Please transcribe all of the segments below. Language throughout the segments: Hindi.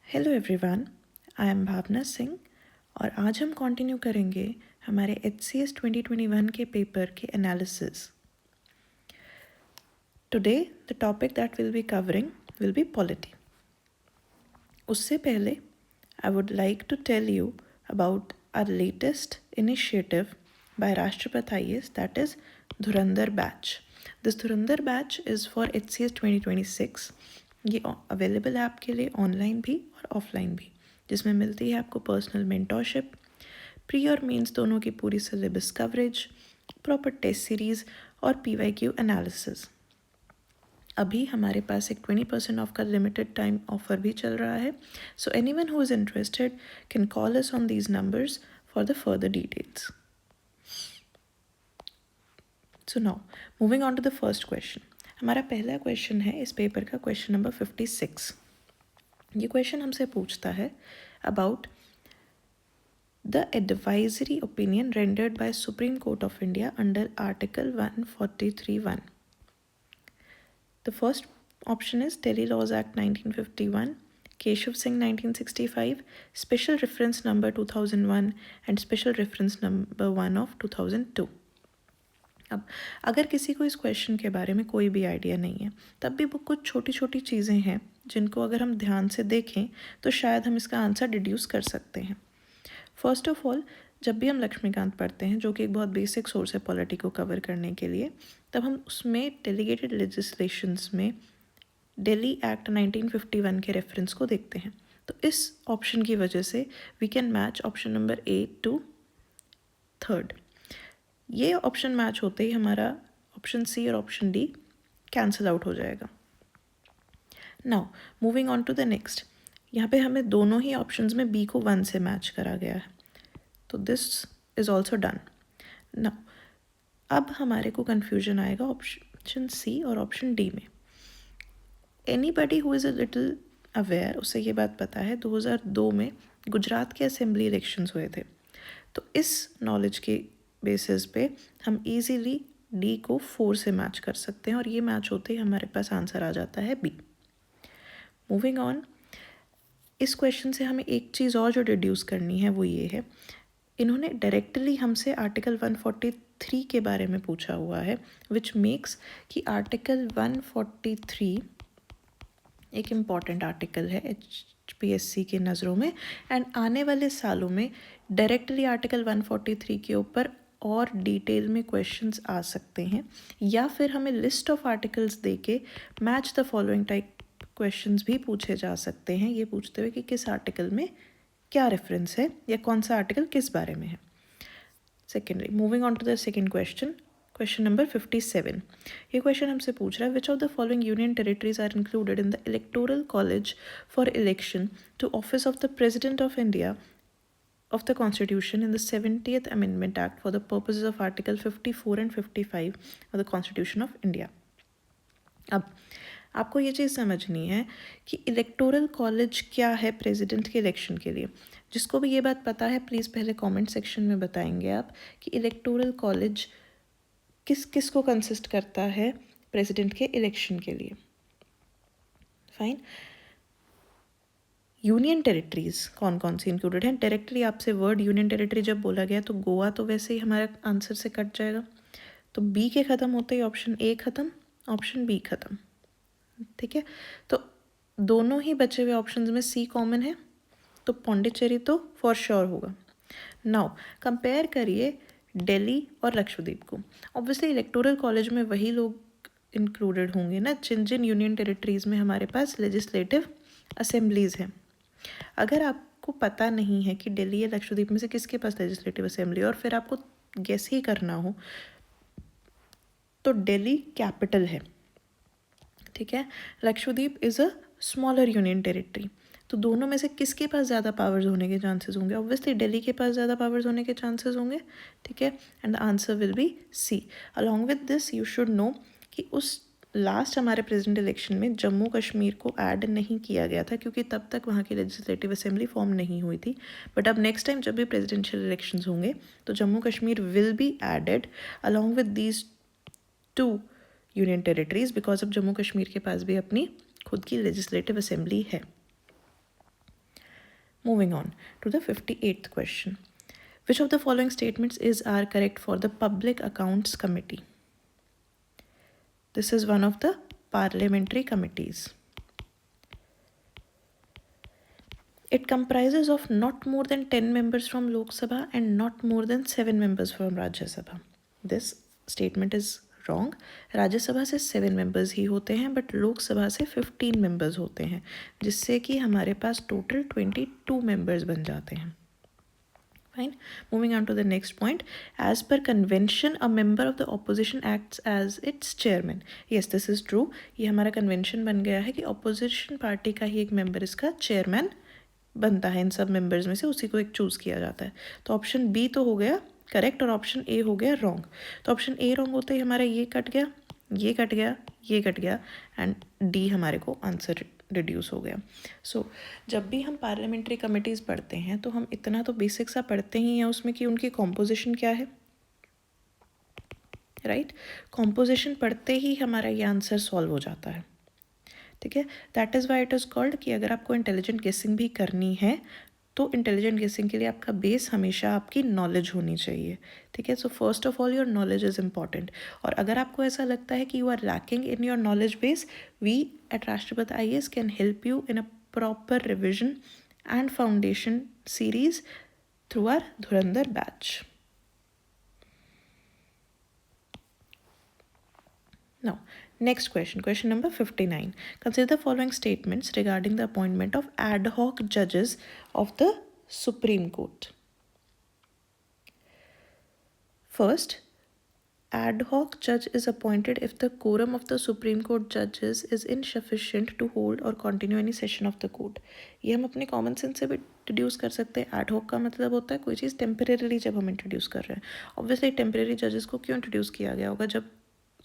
हेलो एवरीवन, आई एम भावना सिंह और आज हम कंटिन्यू करेंगे हमारे HCS 2021 के पेपर के analysis. Today the topic that will be covering will be polity. उससे पहले I would like to tell you about our latest initiative by Rashtrapati IAS, that is Dhurandhar batch. This Dhurandhar batch is for HCS 2026। ये अवेलेबल है आपके लिए ऑनलाइन भी और ऑफलाइन भी, जिसमें मिलती है आपको पर्सनल मेंटोरशिप, प्री और मेंस दोनों की पूरी syllabus coverage, proper test series और PYQ एनालिसिस। अभी हमारे पास एक 20% ऑफ का लिमिटेड टाइम ऑफर भी चल रहा है, so anyone who is interested can call us on these numbers for the further details. So now moving on to the first question. हमारा पहला क्वेश्चन है इस पेपर का क्वेश्चन नंबर 56। ये क्वेश्चन हमसे पूछता है about the advisory opinion rendered by Supreme Court of India under article 143(1). The first option is Delhi laws act 1951, Keshav Singh 1965, special reference number 2001 and special reference number 1 of 2002। अब अगर किसी को इस क्वेश्चन के बारे में कोई भी आइडिया नहीं है, तब भी वो कुछ छोटी छोटी चीज़ें हैं जिनको अगर हम ध्यान से देखें तो शायद हम इसका आंसर डिड्यूस कर सकते हैं। फर्स्ट ऑफ ऑल, जब भी हम लक्ष्मीकांत पढ़ते हैं, जो कि एक बहुत बेसिक सोर्स है पॉलिटी को कवर करने के लिए, तब हम उसमें डेलीगेटेड लेजिस्लेशंस में दिल्ली एक्ट 1951 के रेफरेंस को देखते हैं। तो इस ऑप्शन की वजह से we can match option number A to third. ये ऑप्शन मैच होते ही हमारा ऑप्शन C और ऑप्शन D कैंसिल आउट हो जाएगा। Now moving on to the next, यहाँ पे हमें दोनों ही ऑप्शंस में B को 1 से मैच करा गया है, तो this is also done. Now अब हमारे को कन्फ्यूजन आएगा ऑप्शन C और ऑप्शन D में। Anybody who is a little aware, उसे ये बात पता है 2002 में गुजरात के असेंबली इलेक्शंस हुए थे, तो इस नॉलेज के बेसिस पे हम इजीली D को 4 से मैच कर सकते हैं और ये मैच होते ही हमारे पास आंसर आ जाता है B। मूविंग ऑन, इस क्वेश्चन से हमें एक चीज़ और जो डिड्यूस करनी है वो ये है, इन्होंने डायरेक्टली हमसे आर्टिकल 143 के बारे में पूछा हुआ है, विच मेक्स कि आर्टिकल 143 एक इम्पॉर्टेंट आर्टिकल है HPSC के नज़रों में, एंड आने वाले सालों में डायरेक्टली आर्टिकल 143 के ऊपर और डिटेल में क्वेश्चंस आ सकते हैं, या फिर हमें लिस्ट ऑफ आर्टिकल्स देके match the following type questions भी पूछे जा सकते हैं, ये पूछते हुए कि किस आर्टिकल में क्या रेफरेंस है या कौन सा आर्टिकल किस बारे में है। Secondly, moving on to the second question, question number 57। ये क्वेश्चन हमसे पूछ रहा है which of the following union territories are included in the electoral college for election to office of the president of India of the Constitution in the 70th Amendment Act for the purposes of Article 54 and 55 of the Constitution of India। अब आपको ये चीज़ समझनी है कि इलेक्टोरल कॉलेज क्या है प्रेसिडेंट के इलेक्शन के लिए। जिसको भी ये बात पता है प्लीज़ पहले कमेंट सेक्शन में बताएंगे आप कि इलेक्टोरल कॉलेज किस किस को कंसिस्ट करता है प्रेसिडेंट के इलेक्शन के लिए। फाइन, यूनियन टेरिटरीज कौन कौन सी इंक्लूडेड हैं? डायरेक्टली आपसे वर्ड यूनियन टेरिटरी जब बोला गया तो गोवा तो वैसे ही हमारा आंसर से कट जाएगा, तो B के ख़त्म होते ही ऑप्शन A ख़त्म, ऑप्शन B ख़त्म। ठीक है, तो दोनों ही बचे हुए ऑप्शंस में C कॉमन है, तो पौंडीचेरी तो फॉर श्योर होगा। नाउ कंपेयर करिए दिल्ली और लक्षद्वीप को। ऑब्वियसली इलेक्टोरल कॉलेज में वही लोग इंक्लूडेड होंगे ना जिन जिन यूनियन टेरिटरीज़ में हमारे पास लेजिस्लेटिव असेंबलीज़ हैं। अगर आपको पता नहीं है कि दिल्ली या लक्षद्वीप में से किसके पास लेजिस्लेटिव असेंबली और फिर आपको गेस ही करना हो, तो दिल्ली कैपिटल है, ठीक है। Lakshadweep is a smaller union territory, तो दोनों में से किसके पास ज़्यादा पावर्स होने के चांसेस होंगे? ऑब्वियसली दिल्ली के पास ज़्यादा पावर्स होने के चांसेस होंगे, ठीक है, and the answer will be C। Along with this you should know कि उस लास्ट हमारे प्रेसिडेंट इलेक्शन में जम्मू कश्मीर को ऐड नहीं किया गया था क्योंकि तब तक वहाँ की लेजिस्लेटिव असेंबली फॉर्म नहीं हुई थी, बट अब नेक्स्ट टाइम जब भी प्रेसिडेंशियल इलेक्शंस होंगे तो Jammu Kashmir will be added along with these 2 union territories, because अब जम्मू कश्मीर के पास भी अपनी खुद की लेजिस्लेटिव असेंबली है। Moving on to the 58th question. Which of the following statements are correct for the Public Accounts Committee? This is one of the parliamentary committees. It comprises of not more than 10 members from Lok Sabha and not more than 7 members from Rajya Sabha. This statement is wrong. राज्य सभा से 7 मेंबर्स ही होते हैं बट लोकसभा से 15 मेंबर्स होते हैं, जिससे कि हमारे पास टोटल 22 मेंबर्स बन जाते हैं. Fine. Moving on to the next point. As per convention, a member of the opposition acts as its chairman. Yes, this is true. ये हमारा convention बन गया है कि opposition party का ही एक member इसका chairman बनता है. इन सब members में से उसी को एक choose किया जाता है. तो ऑप्शन बी तो हो गया करेक्ट और ऑप्शन ए हो गया रॉन्ग. तो ऑप्शन ए रॉन्ग होते ही हमारा ये कट गया, ये कट गया, ये कट गया एंड डी हमारे को आंसर रिड्यूस हो गया. सो जब भी हम पार्लियामेंट्री कमिटीज़ पढ़ते हैं तो हम इतना तो बेसिक सा पढ़ते ही हैं उसमें कि उनकी कॉम्पोजिशन क्या है, राइट. कॉम्पोजिशन पढ़ते ही हमारा ये आंसर सॉल्व हो जाता है. ठीक है, that is why it is called कि अगर आपको इंटेलिजेंट गेसिंग भी करनी है तो इंटेलिजेंट गेसिंग के लिए आपका बेस हमेशा आपकी नॉलेज होनी चाहिए. ठीक है, so first of all your knowledge is important. और अगर आपको ऐसा लगता है कि you are lacking in your knowledge base, we at Rashtrapati IAS can help you in a proper revision and foundation series through our Dhurandhar batch. Now, next question, question number 59. Consider the following statements regarding the appointment of ad hoc judges of the Supreme Court. First, ad hoc judge is appointed if the quorum of the Supreme Court judges is insufficient to hold or continue any session of the court. ये हम अपने कॉमन सेंस से भी इंट्रोड्यूस कर सकते हैं. एड हॉक का मतलब होता है कोई चीज़ टेम्परेरी जब हम इंट्रोड्यूस कर रहे हैं. ऑब्वियसली टेम्परेरी जजेस को क्यों इंट्रोड्यूस किया गया होगा, जब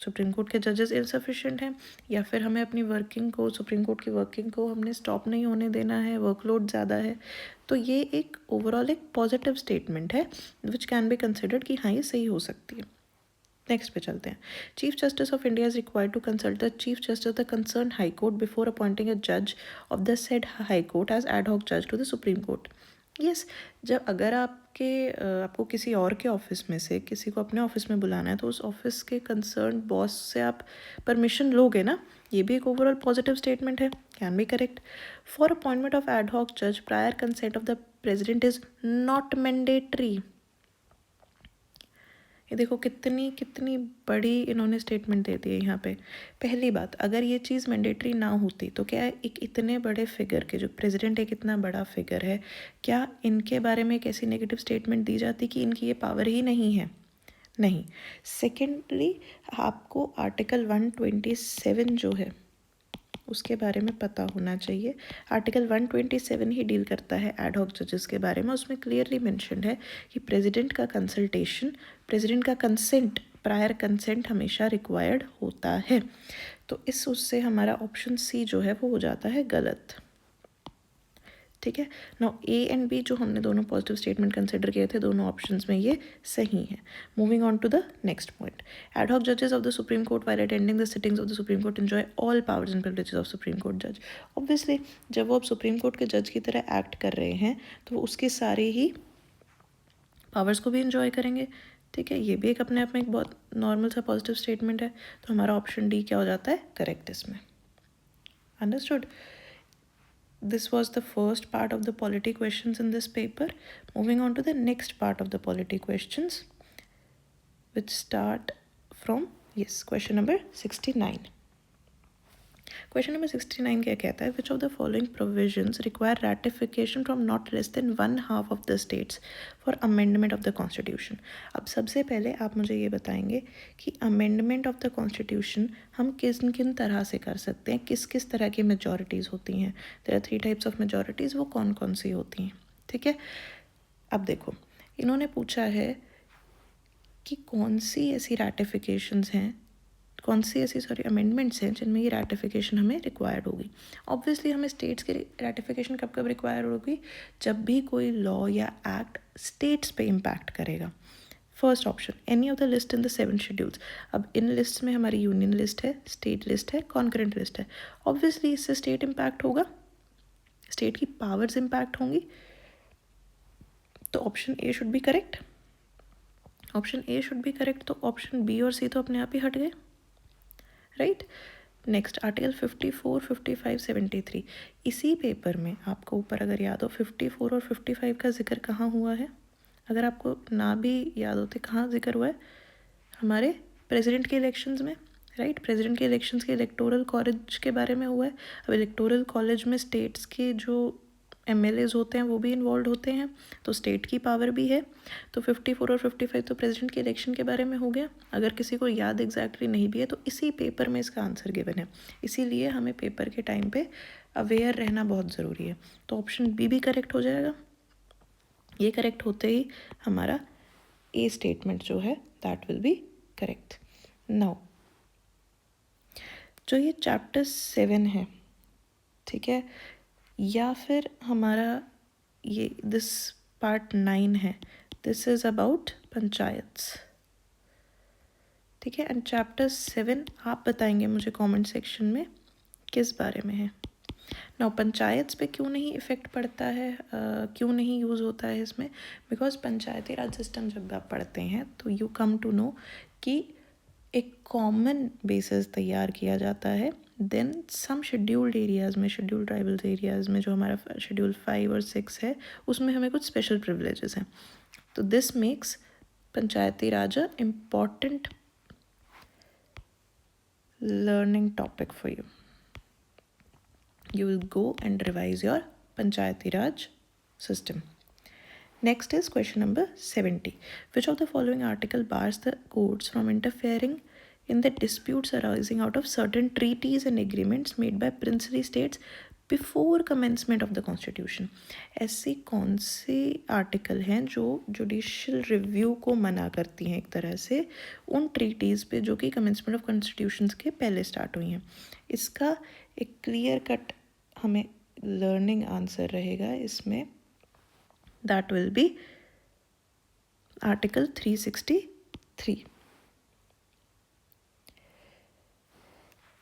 सुप्रीम कोर्ट के जजेस इनसफिशिएंट हैं या फिर हमें अपनी वर्किंग को, सुप्रीम कोर्ट की वर्किंग को हमने स्टॉप नहीं होने देना है, वर्कलोड ज़्यादा है. तो ये एक ओवरऑल एक पॉजिटिव स्टेटमेंट है विच कैन बी कंसिडर्ड कि हाँ ये सही हो सकती है. नेक्स्ट पे चलते हैं. Chief justice of India is required to consult the chief justice of the concern high court before appointing a जज of the said high court as add hoc जज to the supreme court. Yes, जब अगर आपको किसी और के ऑफिस में से किसी को अपने ऑफिस में बुलाना है तो उस ऑफिस के कंसर्न बॉस से आप परमिशन लोगे ना. ये भी एक ओवरऑल पॉजिटिव स्टेटमेंट है, can be correct. For appointment of ad hoc जज prior consent of the president is not mandatory. ये देखो कितनी बड़ी इन्होंने स्टेटमेंट दे दी है यहाँ पे. पहली बात, अगर ये चीज़ मैंडेटरी ना होती तो क्या एक इतने बड़े फिगर के, जो प्रेसिडेंट एक इतना बड़ा फिगर है, क्या इनके बारे में एक ऐसी नेगेटिव स्टेटमेंट दी जाती कि इनकी ये पावर ही नहीं है? नहीं. सेकेंडली, आपको आर्टिकल 127 जो है उसके बारे में पता होना चाहिए. आर्टिकल 127 ही डील करता है एड हॉक जजेस के बारे में. उसमें क्लियरली मेंशन्ड है कि प्रेसिडेंट का कंसल्टेशन, प्रेसिडेंट का कंसेंट, प्रायर कंसेंट हमेशा रिक्वायर्ड होता है. तो इस उससे हमारा ऑप्शन सी जो है वो हो जाता है गलत. ठीक है. नाउ ए एंड बी जो हमने दोनों पॉजिटिव स्टेटमेंट कंसिडर किए थे, दोनों ऑप्शंस में ये सही है. Moving on to the next point. Ad hoc जजेस of the supreme court while attending the sittings of the supreme court enjoy all powers and privileges of supreme court जज. ऑब्वियसली जब वो अब सुप्रीम कोर्ट के जज की तरह एक्ट कर रहे हैं तो वो उसके सारे ही पावर्स को भी इंजॉय करेंगे. ठीक है, ये भी एक अपने आप में एक बहुत नॉर्मल सा पॉजिटिव स्टेटमेंट है. तो हमारा ऑप्शन डी क्या हो जाता है करेक्ट इसमें. Understood. This was the first part of the polity questions in this paper. Moving on to the next part of the polity questions, which start from, yes, question number 69. Question number 69 क्या कहता है? Which of the following provisions require ratification from not less than 1/2 of the states for amendment of the constitution? अब सबसे पहले आप मुझे ये बताएंगे कि amendment of the constitution हम किन किन तरह से कर सकते हैं, किस किस तरह की majorities होती हैं. There are 3 types of majorities, वो कौन कौन सी होती हैं. ठीक है, अब देखो इन्होंने पूछा है कि कौन सी ऐसी ratifications हैं, कौन सी ऐसी अमेंडमेंट्स हैं जिनमें ये रैटिफिकेशन हमें रिक्वायर्ड होगी. ऑब्वियसली हमें स्टेट्स की रैटिफिकेशन कब कब रिक्वायर होगी, जब भी कोई लॉ या एक्ट स्टेट्स पे इम्पैक्ट करेगा. First option, any of the list in the 7 schedules. अब इन लिस्ट में हमारी यूनियन लिस्ट है, स्टेट लिस्ट है, कॉन्करेंट लिस्ट है. ऑब्वियसली इससे स्टेट इम्पैक्ट होगा, स्टेट की पावर्स इम्पैक्ट होंगी. तो option A should be correct, option A should be correct, तो ऑप्शन बी और सी तो अपने आप ही हट गए, राइट। नेक्स्ट आर्टिकल 54, 55, 73, इसी पेपर में आपको ऊपर अगर याद हो 54 और 55 का जिक्र कहाँ हुआ है, अगर आपको ना भी याद होते कहाँ जिक्र हुआ है, हमारे प्रेसिडेंट के इलेक्शंस में, राइट। प्रेसिडेंट के इलेक्शंस के इलेक्टोरल कॉलेज के बारे में हुआ है। अब इलेक्टोरल कॉलेज में स्टेट्स के जो एमएलएज होते हैं वो भी इन्वॉल्व होते हैं, तो स्टेट की पावर भी है। तो 54 और 55 तो प्रेसिडेंट के इलेक्शन के बारे में हो गया। अगर किसी को याद एग्जैक्टली नहीं भी है तो इसी पेपर में इसका आंसर गिवन है, इसीलिए हमें पेपर के टाइम पे अवेयर रहना बहुत ज़रूरी है। तो ऑप्शन बी भी करेक्ट हो जाएगा। ये करेक्ट होते ही हमारा ए स्टेटमेंट जो है that will B correct. Now जो ये चैप्टर 7 है, ठीक है, या फिर हमारा ये दिस पार्ट 9 है, दिस इज़ अबाउट पंचायत्स, ठीक है। एंड चैप्टर 7 आप बताएंगे मुझे कमेंट सेक्शन में किस बारे में है। नाउ पंचायत्स पे क्यों नहीं इफ़ेक्ट पड़ता है, क्यों नहीं यूज़ होता है इसमें, बिकॉज पंचायती राज सिस्टम जब आप पढ़ते हैं तो यू कम टू नो कि एक कॉमन बेसिस तैयार किया जाता है। देन सम शेड्यूल्ड एरियाज़ में, शेड्यूल्ड ट्राइबल्स एरियाज़ में जो हमारा शेड्यूल 5 और 6 है उसमें हमें कुछ स्पेशल प्रिविलेजेस हैं। तो this makes Panchayati Raj a important learning topic for you. You will go and revise your Panchayati Raj system. Next is question number 70. Which of the following article bars the courts from interfering in the disputes arising out of certain treaties and agreements made by princely states before commencement of the constitution? ऐसे कौन से आर्टिकल हैं जो जुडिशियल रिव्यू को मना करती हैं एक तरह से उन ट्रीटीज़ पे जो कि कमेंसमेंट ऑफ कॉन्स्टिट्यूशन के पहले स्टार्ट हुई हैं? इसका एक क्लियर कट हमें लर्निंग आंसर रहेगा इसमें, that will B article 363।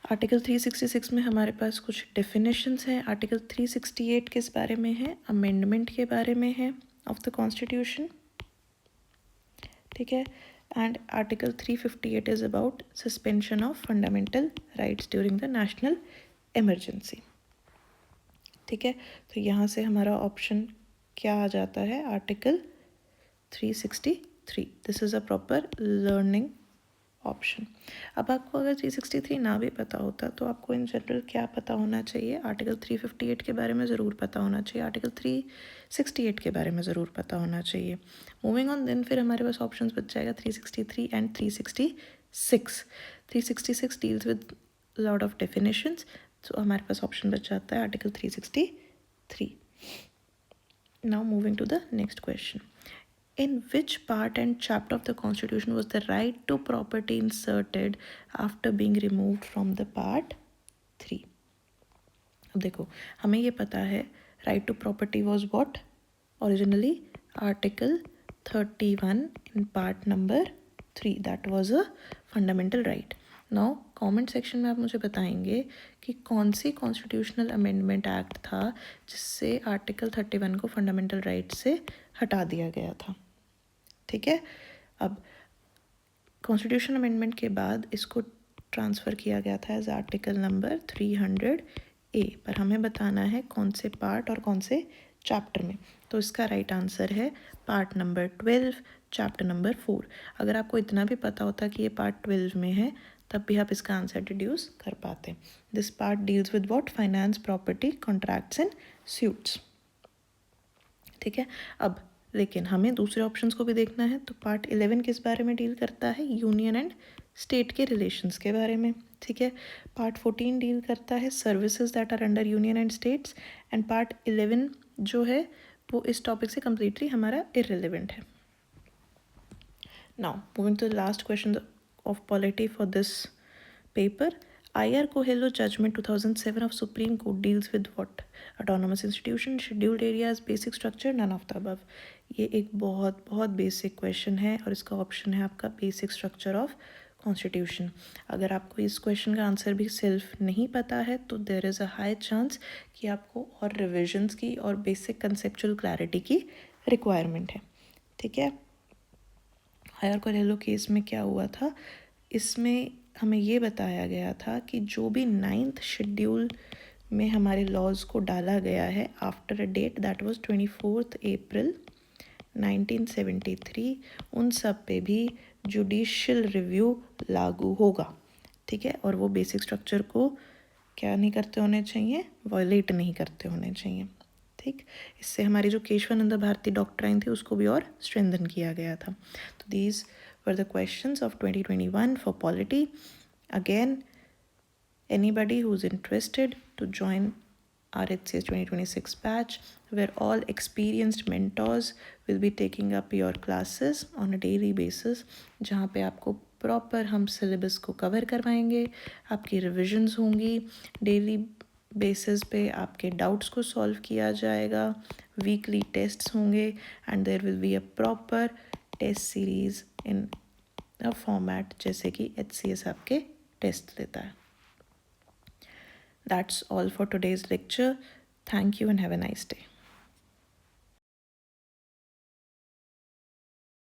Article 366 में हमारे पास कुछ डेफिनेशंस हैं। आर्टिकल 368 किस बारे में है? अमेंडमेंट के बारे में है ऑफ द कॉन्स्टिट्यूशन, ठीक है। And article 358 is about suspension of fundamental rights during the national emergency, ठीक है। तो यहाँ से हमारा ऑप्शन क्या आ जाता है? Article 363। This is a proper learning option. अब आपको अगर 363 ना भी पता होता तो आपको इन जनरल क्या पता होना चाहिए? आर्टिकल 358 के बारे में ज़रूर पता होना चाहिए, आर्टिकल 368 के बारे में ज़रूर पता होना चाहिए। मूविंग ऑन देन फिर हमारे पास ऑप्शंस बच जाएगा 363 and 366। 366 deals with lot of definitions, तो हमारे पास ऑप्शन बच जाता है article 363। Now moving to the next question. In which part and chapter of the Constitution was the right to property inserted after being removed from the part 3? अब देखो हमें ये पता है right to property was what? Originally Article 31 in part number 3, that was a fundamental right. Now comment section में आप मुझे बताएंगे कि कौन सी कॉन्स्टिट्यूशनल अमेंडमेंट एक्ट था जिससे आर्टिकल 31 को फंडामेंटल राइट से हटा दिया गया था, ठीक है। अब कॉन्स्टिट्यूशन अमेंडमेंट के बाद इसको ट्रांसफ़र किया गया था एज आर्टिकल नंबर 300A, पर हमें बताना है कौन से पार्ट और कौन से चैप्टर में। तो इसका राइट आंसर है पार्ट नंबर 12 चैप्टर नंबर 4। अगर आपको इतना भी पता होता कि ये पार्ट 12 में है तब भी आप इसका आंसर डिड्यूस कर पाते। This part deals with what? Finance, property, contracts and suits, ठीक है। अब लेकिन हमें दूसरे ऑप्शंस को भी देखना है, तो पार्ट 11 किस बारे में डील करता है? यूनियन एंड स्टेट के रिलेशंस के बारे में, ठीक है। पार्ट 14 डील करता है services that are under union and states, and part 11 जो है वो इस टॉपिक से कम्प्लीटली हमारा इररिलेवेंट है। Now moving to the last question of polity for this paper. I.R. Coelho judgment 2007 of Supreme Court deals with what? Autonomous institution, scheduled areas, basic structure, none of the above. ये एक बहुत बहुत बेसिक क्वेश्चन है और इसका ऑप्शन है आपका बेसिक स्ट्रक्चर ऑफ कॉन्स्टिट्यूशन। अगर आपको इस क्वेश्चन का आंसर भी सिर्फ नहीं पता है तो there is a high chance कि आपको और रिविजन्स की और बेसिक कंसेप्चुअल क्लैरिटी की रिक्वायरमेंट है, ठीक है। हायर कोरेलो केस में क्या हुआ था, इसमें हमें ये बताया गया था कि जो भी 9th शेड्यूल में हमारे लॉज को डाला गया है after a date that was 24 April 1973, उन सब पे भी जुडिशियल रिव्यू लागू होगा, ठीक है। और वो बेसिक स्ट्रक्चर को क्या नहीं करते होने चाहिए, वायलेट नहीं करते होने चाहिए, ठीक। इससे हमारी जो केशवानंद भारती डॉक्ट्राइन थी उसको भी और स्ट्रेंथन किया गया था। तो these were the questions of 2021 for polity. Again, anybody who's interested to join our HCS 2026 batch, where all experienced mentors will be taking up your classes on a daily basis, जहाँ पे आपको प्रॉपर हम सिलेबस को कवर करवाएंगे, आपकी रिविजन्स होंगी, डेली बेसिस पे आपके डाउट्स को सॉल्व किया जाएगा, वीकली टेस्ट्स होंगे and there will be a proper test series in a format जैसे कि HCS आपके टेस्ट लेता है. That's all for today's lecture. Thank you and have a nice day.